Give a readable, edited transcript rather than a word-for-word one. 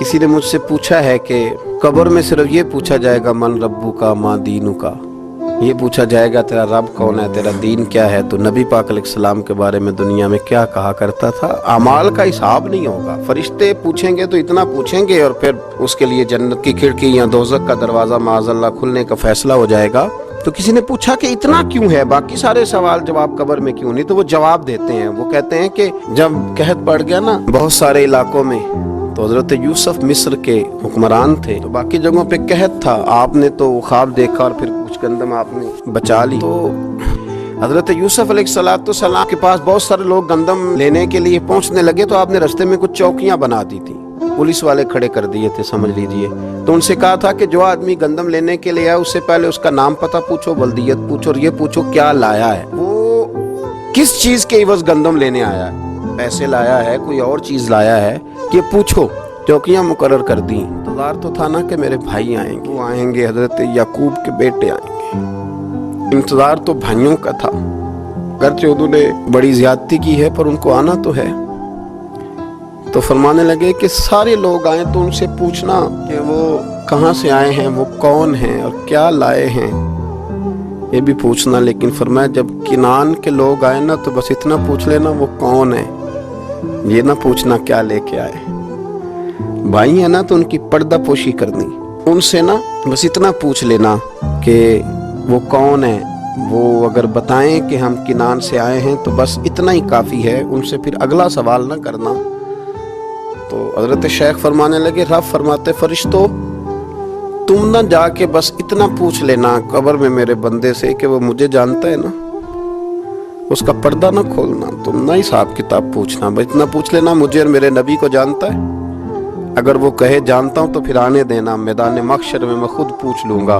किसी ने मुझसे पूछा है कि कब्र में सिर्फ ये पूछा जाएगा मन रब्बू का माँ दीनू का, ये पूछा जाएगा तेरा रब कौन है, तेरा दीन क्या है, तो नबी पाक अलैहिस्सलाम के बारे में दुनिया में क्या कहा करता था। अमाल का हिसाब नहीं होगा, फरिश्ते पूछेंगे तो इतना पूछेंगे और फिर उसके लिए जन्नत की खिड़की या दोज़ख का दरवाज़ा माज़अल्लाह खुलने का फैसला हो जाएगा। तो किसी ने पूछा कि इतना क्यों है, बाकी सारे सवाल जवाब कब्र में क्यों नहीं, तो वो जवाब देते हैं। वो कहते हैं कि जब कहत पड़ गया ना बहुत सारे इलाकों में, तो हजरत यूसुफ मिस्र के हुक्मरान थे, तो बाकी जगहों पे कहत था, आपने तो ख्वाब देखा और फिर कुछ गंदम आपने बचा ली। तो हजरत यूसुफ अलैहिस्सलाम के पास बहुत सारे लोग गंदम लेने के लिए पहुंचने लगे, तो आपने रास्ते में कुछ चौकियां बना दी थी, पुलिस वाले खड़े कर दिए थे समझ लीजिए। तो उनसे कहा था कि जो आदमी गंदम लेने के लिए आया उससे पहले उसका नाम पता पूछो, बल्दियत पूछो और ये पूछो क्या लाया है, वो किस चीज के इवज गंदम लेने आया है, पैसे लाया है, कोई और चीज लाया है, ये पूछो। चौकियां मुकर्रर कर दी। इंतजार तो था ना कि मेरे भाई आएंगे, वो आएंगे, हजरत याकूब के बेटे आएंगे। इंतजार तो भाइयों का था, अगरचे उन्होंने बड़ी ज्यादती की है पर उनको आना तो है। तो फरमाने लगे कि सारे लोग आए तो उनसे पूछना कि वो कहाँ से आए हैं, वो कौन हैं और क्या लाए हैं, ये भी पूछना। लेकिन फरमाया जब किनान के लोग आए ना तो बस इतना पूछ लेना वो कौन है, ये ना पूछना क्या लेके आए। भाई है ना तो उनकी पर्दा पोशी करनी, उनसे ना बस इतना पूछ लेना कि वो कौन है, वो अगर बताएं कि हम किनान से आए हैं तो बस इतना ही काफ़ी है, उनसे फिर अगला सवाल ना करना। तो हजरत शेख फरमाने लगे, रब फरमाते फरिश्तों तुम ना जाके बस इतना पूछ लेना कब्र में मेरे बंदे से कि वो मुझे जानता है ना, उसका पर्दा ना खोलना, तुम ना हिसाब किताब पूछना, बस इतना पूछ लेना मुझे और मेरे नबी को जानता है। अगर वो कहे जानता हूँ तो फिर आने देना, मैदान महशर में मैं खुद पूछ लूँगा